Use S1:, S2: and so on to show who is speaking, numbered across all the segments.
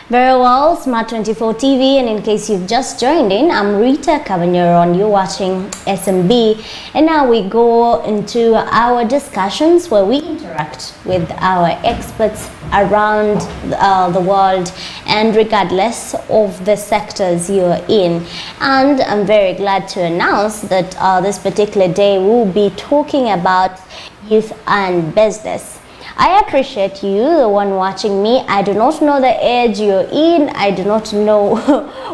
S1: Very well, Smart 24 TV, and in case you've just joined in, I'm Rita Cabanero, you're watching SMB, and now we go into our discussions where we interact with our experts around the world and regardless of the sectors you're in. And I'm very glad to announce that this particular day we'll be talking about youth and business. I appreciate you, the one watching me. I do not know the age you're in. I do not know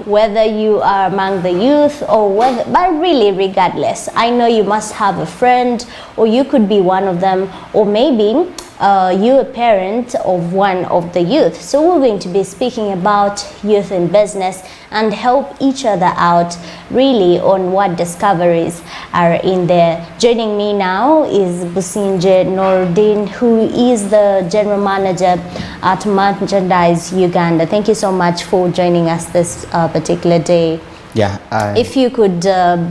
S1: whether you are among the youth or whether, but really regardless, I know you must have a friend, or you could be one of them, or maybe you're a parent of one of the youth. So we're going to be speaking about youth in business and help each other out really on what discoveries are in there. Joining me now is Businje Nordin, who is the General Manager at Merchandise Uganda. Thank you so much for joining us this particular day.
S2: Yeah.
S1: If you could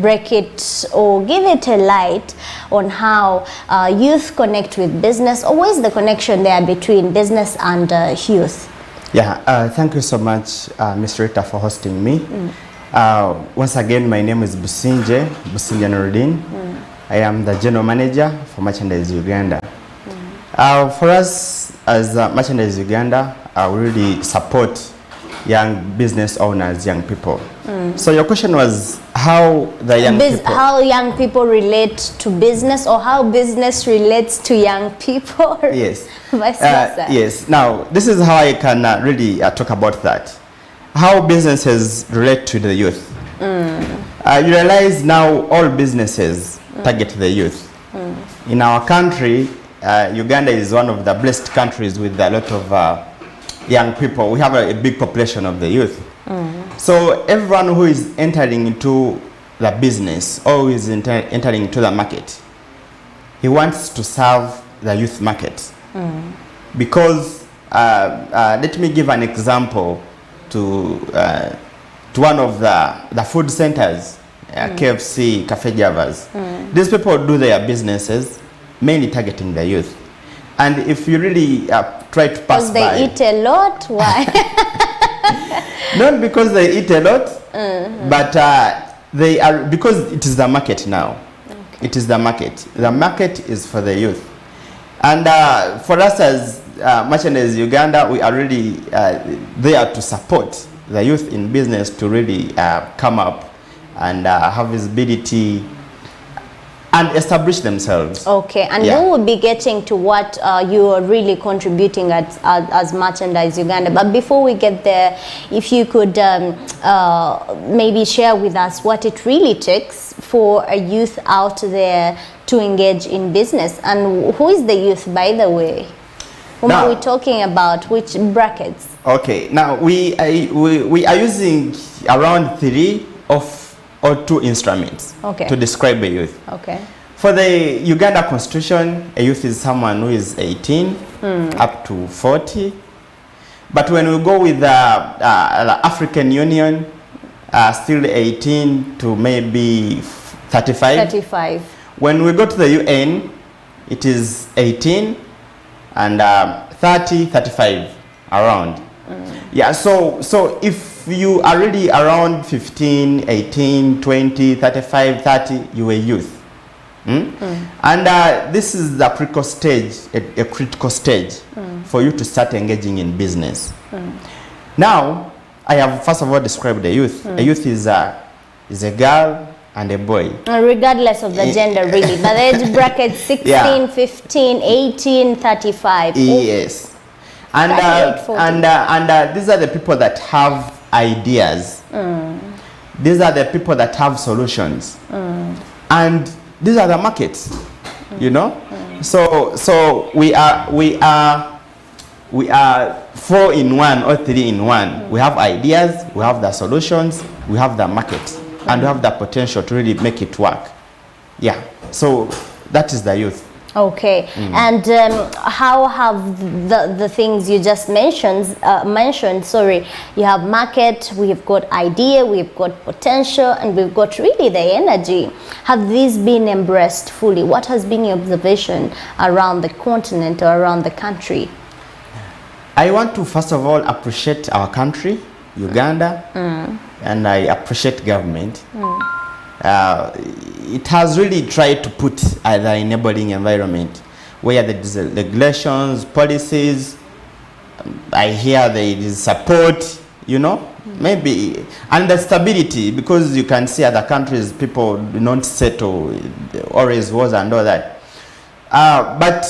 S1: break it or give it a light on how youth connect with business, or what is the connection there between business and youth?
S2: Yeah, thank you so much, Ms. Rita, for hosting me. Once again, my name is Businje Nordin. I am the General Manager for Merchandise Uganda. For us as Merchandise Uganda, we really support young business owners, young people. So your question was how the young people...
S1: How young people relate to business, or how business relates to young people?
S2: Yes.
S1: Vice versa.
S2: Yes. Now, this is how I can really talk about that. How businesses relate to the youth. You realize now all businesses target the youth. In our country, Uganda is one of the blessed countries with a lot of young people. We have a big population of the youth. So everyone who is entering into the business, or who is entering into the market, he wants to serve the youth market. Because let me give an example to one of the food centers, KFC, Cafe Javas. These people do their businesses mainly targeting the youth. And if you really try to pass by...
S1: Because they eat a lot? Why?
S2: Not because they eat a lot, but they are, because it is the market now. Okay. It is the market. The market is for the youth. And for us as Merchandise Uganda, we are really there to support the youth in business to really come up and have visibility and establish themselves. Okay,
S1: and we will be getting to what you are really contributing as Merchandise Uganda. But before we get there, if you could maybe share with us what it really takes for a youth out there to engage in business. And who is the youth, by the way? Whom are we talking about? Which brackets?
S2: Okay, now we are using around 3 or 2 instruments to describe a youth.
S1: Okay.
S2: For the Uganda Constitution, a youth is someone who is 18 up to 40. But when we go with the African Union, still 18 to maybe 35.
S1: 35.
S2: When we go to the UN, it is 18 and 30, 35 around. Yeah, so if you are really around 15, 18, 20, 35, 30, you are youth. And this is the critical stage, a critical stage for you to start engaging in business. Now, I have first of all described the youth. A youth is a girl and a boy.
S1: Regardless of the gender, really. But the age bracket 16, 15, 18, 35.
S2: Yes. And these are the people that have ideas. These are the people that have solutions. And these are the markets, you know. So we are 4 in 1 or 3 in 1. We have ideas, we have the solutions, we have the market, and we have the potential to really make it work. Yeah. So that is the youth.
S1: Okay, and how have the things you just mentioned, you have market, we've got idea, we've got potential, and we've got really the energy. Have these been embraced fully? What has been your observation around the continent or around the country?
S2: I want to first of all appreciate our country, Uganda, and I appreciate government. It has really tried to put the enabling environment where there is regulations, policies. I hear there is support, you know, maybe, and the stability, because you can see other countries, people do not settle, always wars and all that. But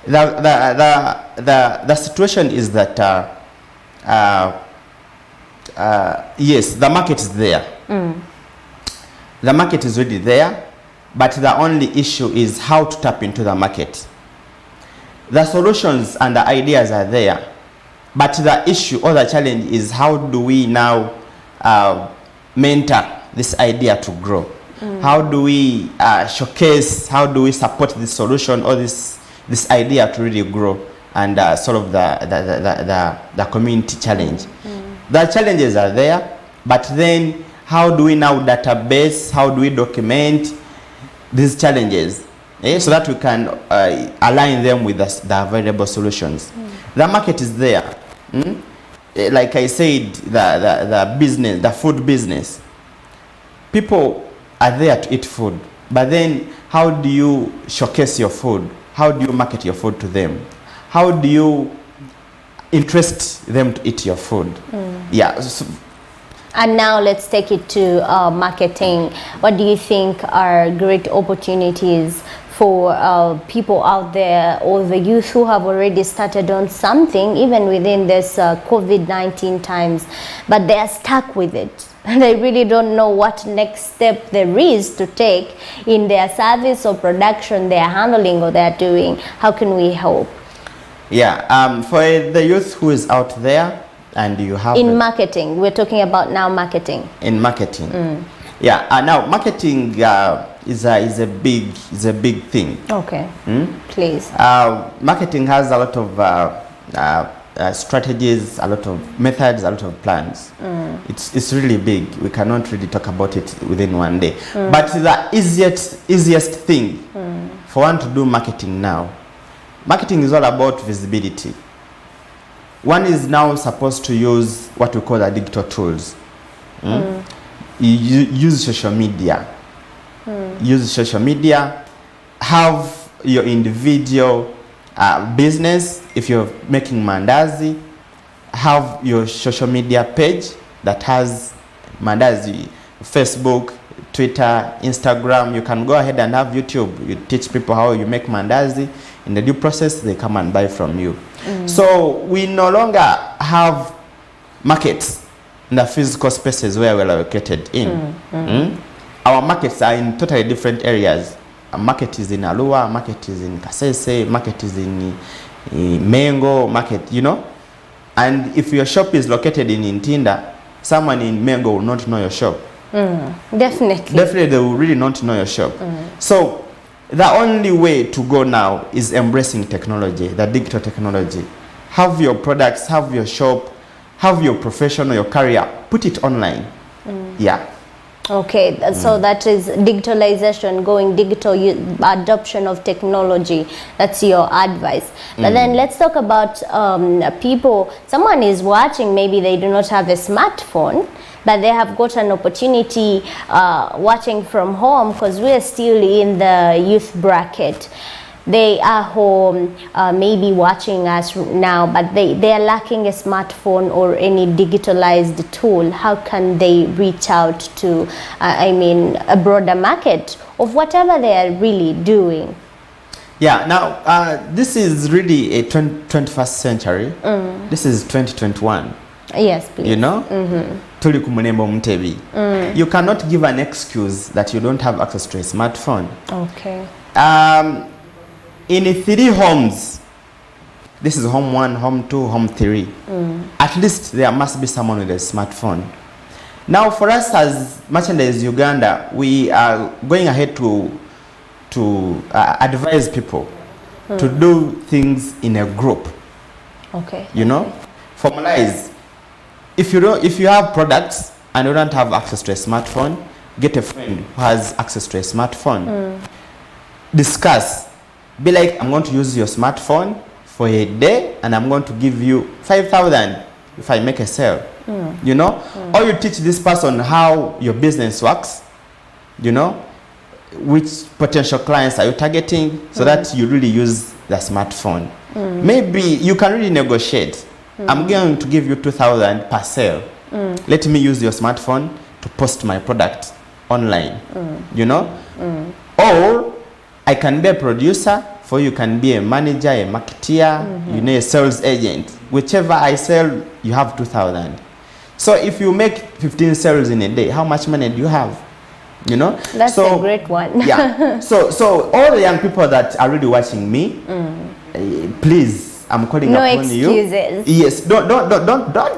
S2: the situation is that yes, the market is there. The market is already there, but the only issue is how to tap into the market. The solutions and the ideas are there, but the issue or the challenge is how do we now mentor this idea to grow? How do we showcase, how do we support this solution or this idea to really grow and solve the community challenge? The challenges are there, but then how do we now database, how do we document these challenges so that we can align them with the available solutions? The market is there. Like I said, the business, the food business, people are there to eat food, but then how do you showcase your food? How do you market your food to them? How do you interest them to eat your food? Yeah.
S1: And now let's take it to marketing. What do you think are great opportunities for people out there or the youth who have already started on something even within this COVID-19 times, but they are stuck with it? They really don't know what next step there is to take in their service or production they are handling or they are doing. How can we help?
S2: Yeah, for the youth who is out there, and you have
S1: in marketing, we're talking about now marketing.
S2: In marketing, yeah. Now marketing is a big thing.
S1: Okay, please.
S2: Marketing has a lot of strategies, a lot of methods, a lot of plans. It's really big. We cannot really talk about it within one day. But the easiest thing for one to do marketing now, marketing is all about visibility. One is now supposed to use what we call the digital tools. You use social media. Use social media. Have your individual business. If you're making mandazi, have your social media page that has mandazi, Facebook, Twitter, Instagram. You can go ahead and have YouTube. You teach people how you make mandazi. In the due process, they come and buy from you. So we no longer have markets in the physical spaces where we're located in. Our markets are in totally different areas. A market is in Alua, a market is in Kasese, a market is in Mengo, market, you know. And if your shop is located in Ntinda, someone in Mengo will not know your shop.
S1: Definitely,
S2: they will really not know your shop. So the only way to go now is embracing technology, the digital technology. Have your products, have your shop, have your profession or your career, put it online. Yeah.
S1: Okay, so that is digitalization, going digital, adoption of technology. That's your advice. But then let's talk about people. Someone is watching, maybe they do not have a smartphone, but they have got an opportunity watching from home, because we are still in the youth bracket. They are home, maybe watching us now, but they are lacking a smartphone or any digitalized tool. How can they reach out to, a broader market of whatever they are really doing?
S2: Yeah, now this is really a 21st century. This is 2021.
S1: Yes, please.
S2: You know? Tuli kumunembo Mutebi. You cannot give an excuse that you don't have access to a smartphone.
S1: Okay.
S2: In 3 homes, this is home 1, home 2, home 3, at least there must be someone with a smartphone. Now for us as Merchandise Uganda, we are going ahead to advise people to do things in a group.
S1: Okay.
S2: You know, formalize. If you have products and you don't have access to a smartphone, get a friend who has access to a smartphone. Discuss. Be like, I'm going to use your smartphone for a day and I'm going to give you 5,000 if I make a sale. You know, or you teach this person how your business works, you know, which potential clients are you targeting, so that you really use the smartphone. Maybe you can really negotiate. I'm going to give you 2,000 per sale. Let me use your smartphone to post my product online, you know. Or I can be a producer, for you can be a manager, a marketeer, you know, a sales agent. Whichever I sell, you have 2,000. So if you make 15 sales in a day, how much money do you have? You know?
S1: That's a great one.
S2: Yeah. So all the young people that are really watching me, please, I'm calling upon you.
S1: No excuses.
S2: Yes. Don't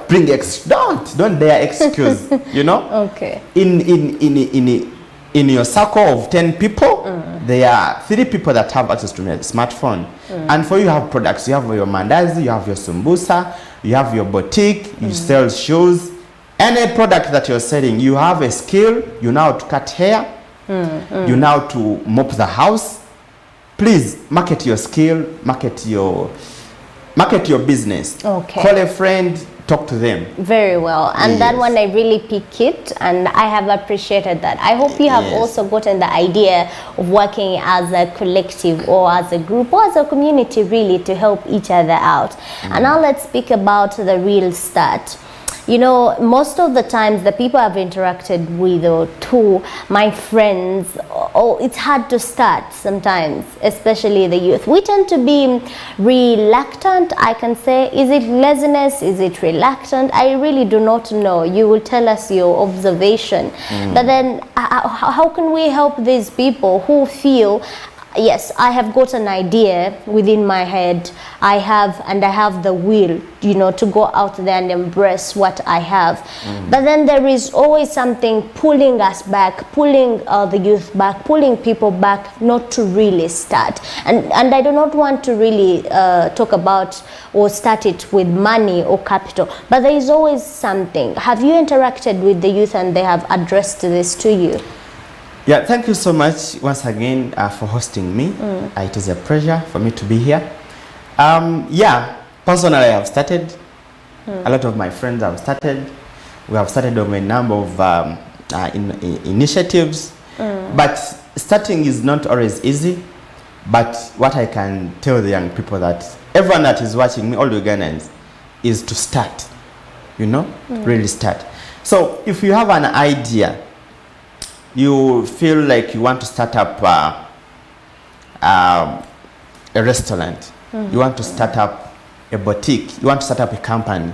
S2: bring don't dare excuse. You know?
S1: Okay.
S2: In your circle of 10 people, there are 3 people that have access to a smartphone. And for you have products. You have your mandazi, you have your sumbusa, you have your boutique, you sell shoes. Any product that you're selling, you have a skill, you know how to cut hair, you know how to mop the house. Please market your skill, market your business.
S1: Okay.
S2: Call a friend, talk to them.
S1: Very well. And that
S2: Yes.
S1: one I really pick it, and I have appreciated that. I hope you have
S2: Yes.
S1: also gotten the idea of working as a collective or as a group or as a community, really, to help each other out. And now let's speak about the real start. You know, most of the times the people I've interacted with or to, my friends, it's hard to start sometimes, especially the youth. We tend to be reluctant, I can say. Is it laziness? Is it reluctant? I really do not know. You will tell us your observation. But then how can we help these people who feel, yes, I have got an idea within my head, I have the will, you know, to go out there and embrace what I have. But then there is always something pulling us back, pulling the youth back, pulling people back, not to really start. And I do not want to really talk about or start it with money or capital, but there is always something. Have you interacted with the youth and they have addressed this to you?
S2: Yeah, thank you so much once again for hosting me. It is a pleasure for me to be here. Yeah, personally I have started. A lot of my friends have started. We have started on a number of initiatives. But starting is not always easy. But what I can tell the young people, that everyone that is watching me, all the Ugandans, is to start. You know, really start. So if you have an idea, you feel like you want to start up a restaurant, you want to start up a boutique, you want to start up a company,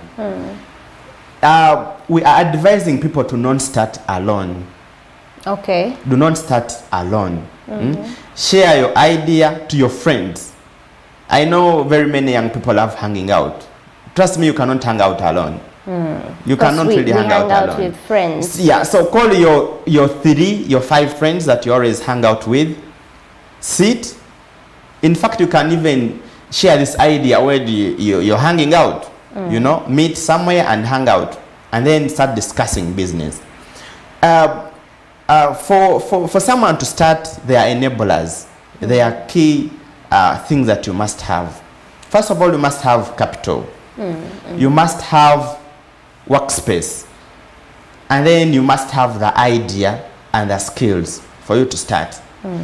S2: we are advising people to not start alone.
S1: Okay.
S2: Do not start alone. Share your idea to your friends. I know very many young people love hanging out. Trust me, you cannot hang out alone. You cannot really hang out alone.
S1: With friends.
S2: Yeah, so call your 5 friends that you always hang out with. Sit. In fact, you can even share this idea where you're hanging out. You know, meet somewhere and hang out, and then start discussing business. For someone to start, there are enablers. There are key things that you must have. First of all, you must have capital. You must have workspace, and then you must have the idea and the skills for you to start.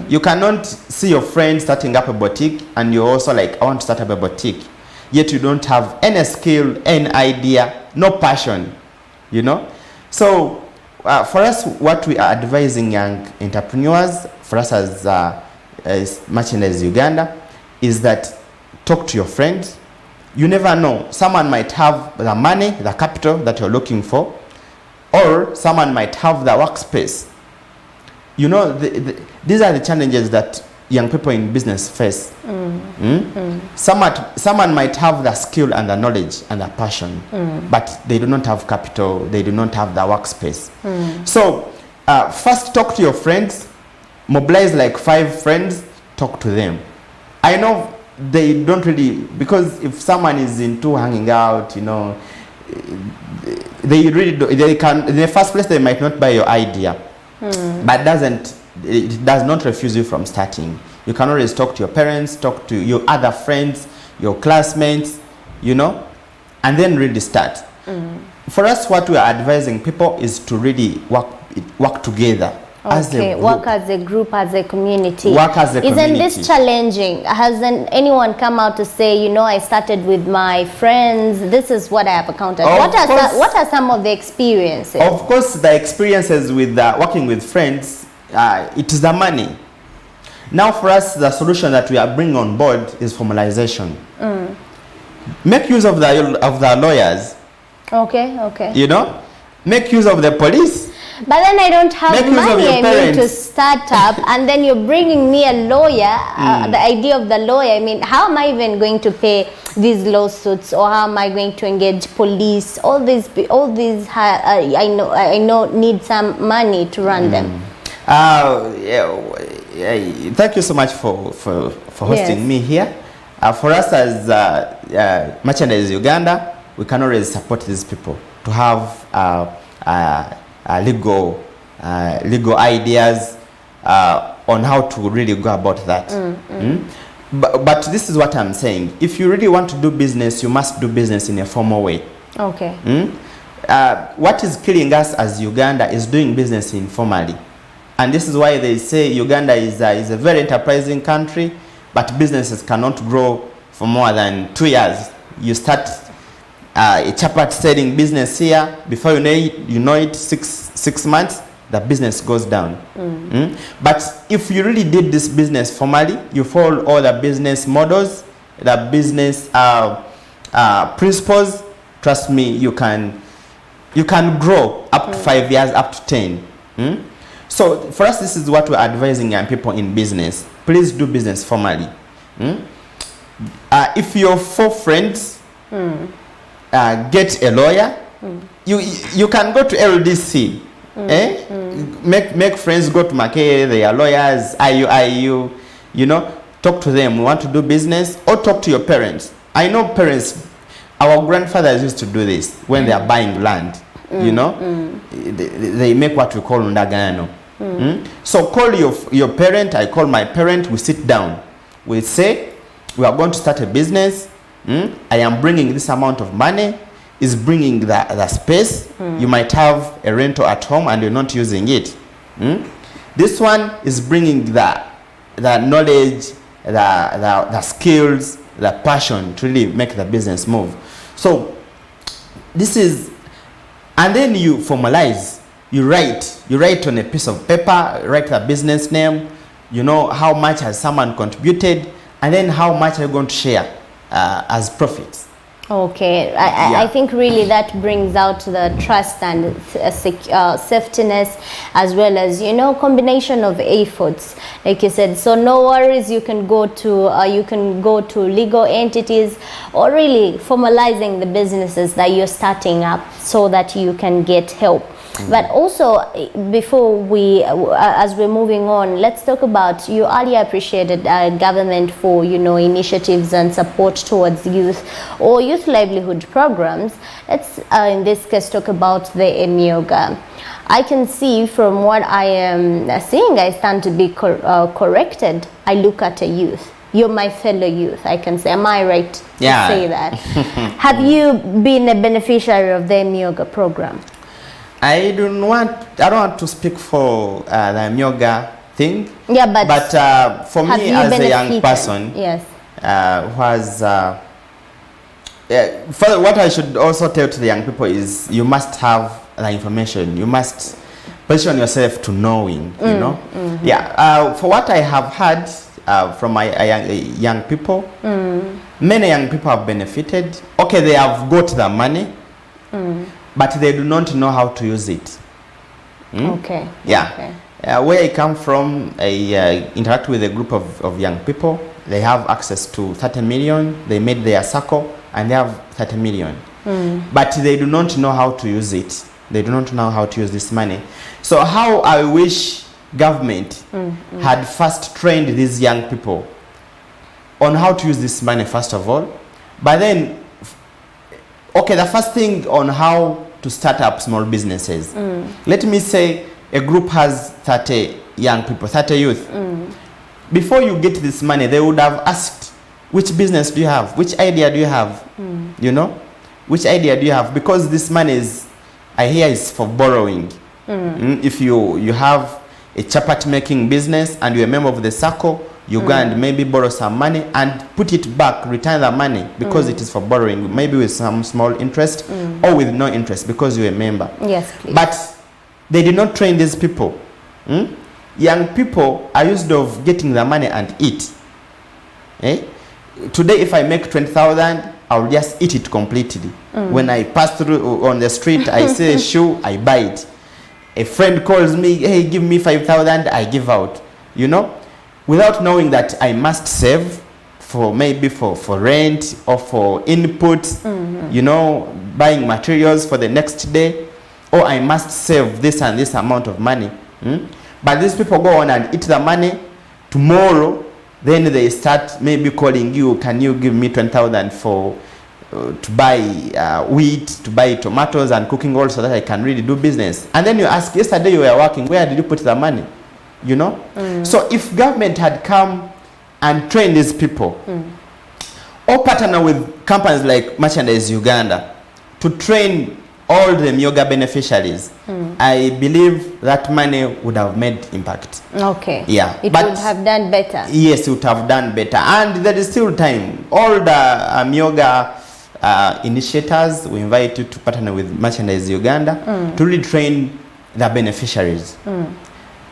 S2: You cannot see your friend starting up a boutique and you're also like, I want to start up a boutique, yet you don't have any skill, any idea, no passion, you know. So for us, what we are advising young entrepreneurs, for us as Merchandise Uganda, is that talk to your friends. You never know. Someone might have the money, the capital that you're looking for, or someone might have the workspace. You know, these are the challenges that young people in business face. Someone might have the skill and the knowledge and the passion, but they do not have capital, they do not have the workspace. So first talk to your friends, mobilize like 5 friends, talk to them. I know they don't really, because if someone is into hanging out, you know, they really do, they can, in the first place they might not buy your idea, but it does not refuse you from starting. You can always talk to your parents, talk to your other friends, your classmates, you know, and then really start. For us, what we are advising people is to really work together.
S1: Okay, work as a group, as a community.
S2: Work as a community.
S1: Isn't this challenging? Hasn't anyone come out to say, you know, I started with my friends, this is what I have encountered? What are some of the experiences?
S2: Of course, the experiences with working with friends, it is the money. Now for us, the solution that we are bringing on board is formalization. Make use of the lawyers.
S1: Okay.
S2: You know, make use of the police.
S1: But then I don't have money, I mean, to start up, and then you're bringing me a lawyer, the idea of the lawyer, I mean, how am I even going to pay these lawsuits, or how am I going to engage police? All these I know need some money to run them.
S2: Thank you so much for hosting me here. For us as Merchandise Uganda, we can always support these people to have legal ideas on how to really go about that. But this is what I'm saying. If you really want to do business, you must do business in a formal way.
S1: Okay.
S2: What is killing us as Uganda is doing business informally. And this is why they say Uganda is a very enterprising country, but businesses cannot grow for more than 2 years. You start a chapati selling business here, before you know it, six months, the business goes down. But if you really did this business formally, you follow all the business models, the business principles, trust me, you can grow up to 5 years, up to 10. So for us, this is what we're advising young people in business. Please do business formally. If your 4 friends get a lawyer, you can go to LDC. Make friends, go to Makere, they are lawyers, IU, you know, talk to them. We want to do business, or talk to your parents. I know parents, our grandfathers used to do this when they are buying land, you know, they make what we call undagano. So call your parent, I call my parent, we sit down, we say, we are going to start a business. I am bringing this amount of money, is bringing the space. You might have a rental at home and you're not using it. This one is bringing the knowledge, the skills, the passion to really make the business move. So this is, and then you formalize, you write on a piece of paper, write the business name, you know, how much has someone contributed, and then how much are you going to share as profits.
S1: Okay, I think really that brings out the trust and safetyness, as well as, you know, combination of efforts, like you said. So no worries, you can go to legal entities, or really formalizing the businesses that you're starting up so that you can get help. But also, before as we're moving on, let's talk about, you earlier appreciated government for, you know, initiatives and support towards youth or youth livelihood programs. Let's, in this case, talk about the Emyoga. I can see from what I am seeing, I stand to be corrected. I look at a youth. You're my fellow youth, I can say. Am I right to say that? Have you been a beneficiary of the Emyoga program?
S2: I don't want to speak for the Emyoga thing.
S1: Yeah, but
S2: for me as a young person,
S1: yes,
S2: what I should also tell to the young people is, you must have the information. You must position yourself to knowing. You know, for what I have heard from my young people, many young people have benefited. Okay, they have got the money. But they do not know how to use it.
S1: Okay.
S2: Yeah.
S1: Okay.
S2: Where I come from, I interact with a group of young people. They have access to 30 million. They made their circle and they have 30 million. But they do not know how to use it. They do not know how to use this money. So how I wish government had first trained these young people on how to use this money, first of all. But then, okay, the first thing on how to start up small businesses. Let me say a group has 30 young people, 30 youth. Before you get this money, they would have asked which business do you have? Which idea do you have? You know, which idea do you have? Because this money is, I hear, is for borrowing. If you have a chapati making business and you're a member of the circle, you go and maybe borrow some money and put it back, return the money, because it is for borrowing, maybe with some small interest or with no interest because you're a member.
S1: Yes, please.
S2: But they did not train these people. Young people are used of getting the money and eat. Today, if I make 20,000, I'll just eat it completely. When I pass through on the street, I see a shoe, I buy it. A friend calls me, hey, give me 5,000, I give out. You know, without knowing that I must save for maybe for rent or for input, you know, buying materials for the next day, or I must save this and this amount of money. But these people go on and eat the money. Tomorrow, then they start maybe calling you, can you give me 20,000 for to buy wheat, to buy tomatoes and cooking oil so that I can really do business. And then you ask, yesterday you were working, where did you put the money? You know? So if government had come and trained these people, or partner with companies like Merchandise Uganda to train all the Myoga beneficiaries, I believe that money would have made impact.
S1: Okay.
S2: Yeah.
S1: It would have done better. Yes,
S2: it would have done better. And there is still time. All the Myoga initiators, we invite you to partner with Merchandise Uganda to really train the beneficiaries.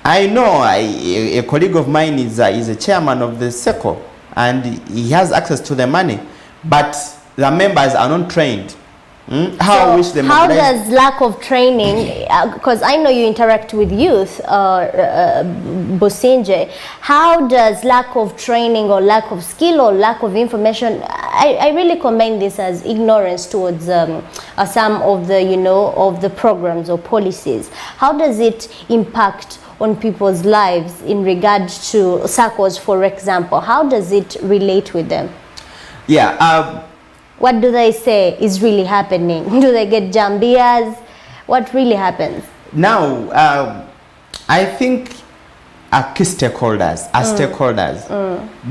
S2: I know a colleague of mine is a chairman of the SECO, and he has access to the money, but the members are not trained. How
S1: does lack of training, because I know you interact with youth, Businje, how does lack of training or lack of skill or lack of information, I really commend this as ignorance towards some of the, you know, of the programs or policies. How does it impact on people's lives in regard to circles, for example? How does it relate with them?
S2: Yeah.
S1: What do they say is really happening? Do they get jambias? What really happens?
S2: Now, I think our key stakeholders,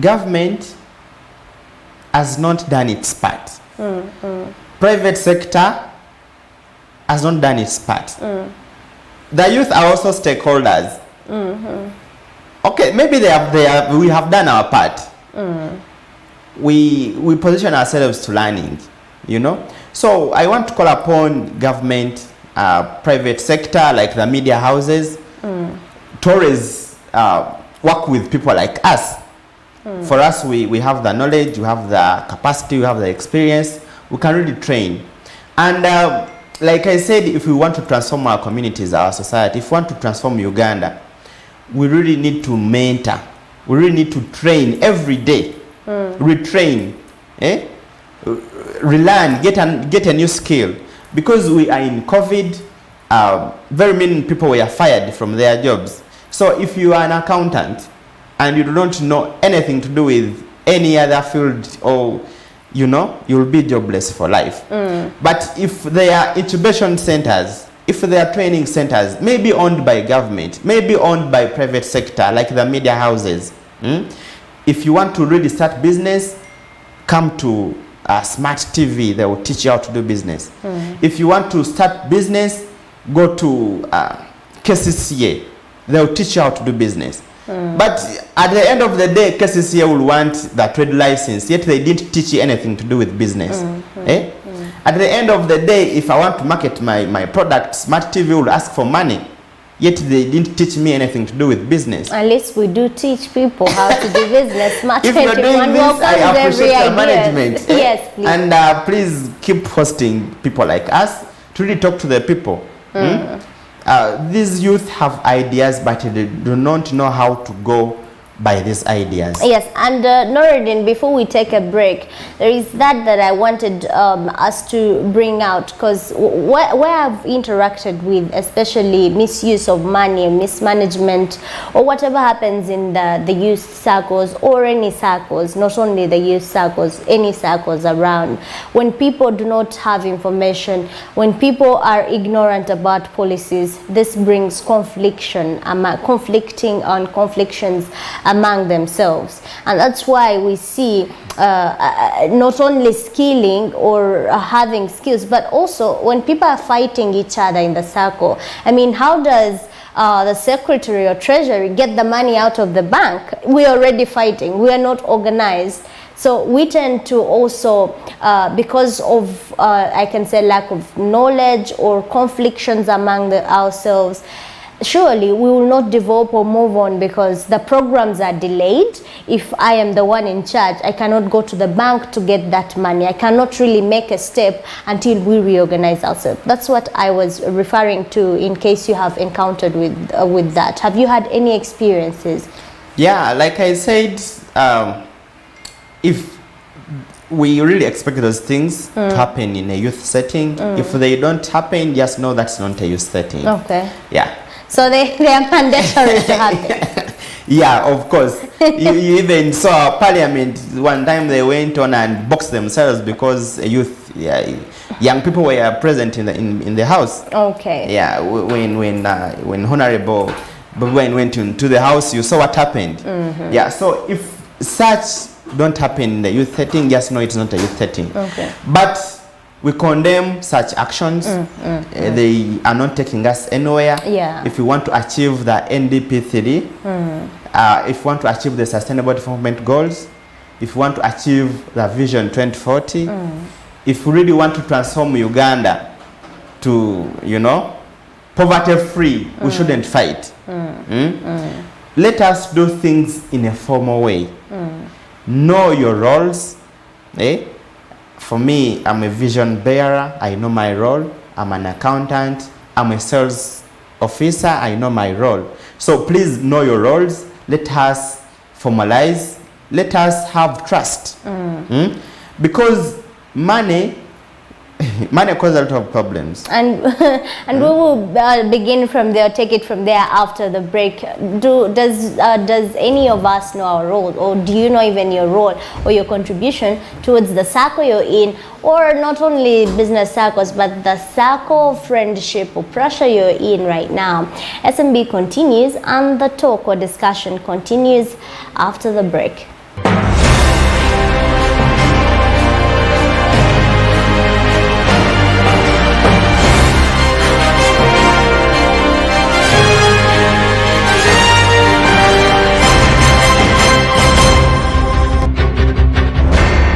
S2: government has not done its part. Private sector has not done its part. The youth are also stakeholders. Okay, maybe we have done our part. We position ourselves to learning, you know. So I want to call upon government, private sector like the media houses to always work with people like us. For us, we have the knowledge, we have the capacity, we have the experience, we can really train. And like I said, if we want to transform our communities, our society, if we want to transform Uganda, we really need to mentor, we really need to train every day. Retrain, relearn, get a new skill, because we are in COVID. Very many people were fired from their jobs. So if you are an accountant and you do not know anything to do with any other field, or you know, you'll be jobless for life. But if they are incubation centers, if they are training centers, maybe owned by government, maybe owned by private sector like the media houses. If you want to really start business, come to Smart TV. They will teach you how to do business. If you want to start business, go to KCCA. They will teach you how to do business. But at the end of the day, KCCA will want the trade license, yet they didn't teach you anything to do with business. At the end of the day, if I want to market my product, Smart TV will ask for money. Yet they didn't teach me anything to do with business.
S1: At least we do teach people how to do business. Smart
S2: if you're doing this, I appreciate your management.
S1: Yes, please.
S2: And please keep hosting people like us to really talk to the people. These youth have ideas, but they do not know how to go by these ideas.
S1: Yes, and Noordin, before we take a break, there is that I wanted us to bring out, because where I've interacted with, especially misuse of money, mismanagement, or whatever happens in the youth circles or any circles, not only the youth circles, any circles around, when people do not have information, when people are ignorant about policies, this brings conflictions among themselves. And that's why we see not only skilling or having skills, but also when people are fighting each other in the circle. I mean, how does the secretary or treasury get the money out of the bank? We are already fighting. We are not organized. So we tend to also, because of, I can say, lack of knowledge or conflictions among ourselves, surely we will not develop or move on because the programs are delayed. If I am the one in charge, I cannot go to the bank to get that money. I cannot really make a step until we reorganize ourselves. That's what I was referring to, in case you have encountered with that. Have you had any experiences?
S2: Yeah, like I said, if we really expect those things to happen in a youth setting, if they don't happen, just know that's not a youth setting.
S1: Okay.
S2: Yeah.
S1: So they are mandatory to happen.
S2: Yeah, of course. you even saw Parliament one time they went on and boxed themselves because young people were present in the house.
S1: Okay.
S2: Yeah, when Honorable Bobi went into the house, you saw what happened. Yeah, so if such don't happen in the youth setting, just know it's not a youth setting.
S1: Okay.
S2: But we condemn such actions. They are not taking us anywhere.
S1: Yeah.
S2: If we want to achieve the NDP 3, if we want to achieve the Sustainable Development Goals, if we want to achieve the Vision 2040, if we really want to transform Uganda to, poverty-free, we shouldn't fight. Let us do things in a formal way. Know your roles. For me, I'm a vision bearer. I know my role. I'm an accountant. I'm a sales officer. I know my role. So please know your roles. Let us formalize. Let us have trust. Because money causes a lot of problems.
S1: And we will begin from there, take it from there after the break. Does any of us know our role, or do you know even your role or your contribution towards the circle you're in, or not only business circles, but the circle of friendship or pressure you're in right now? SMB continues, and the talk or discussion continues after the break.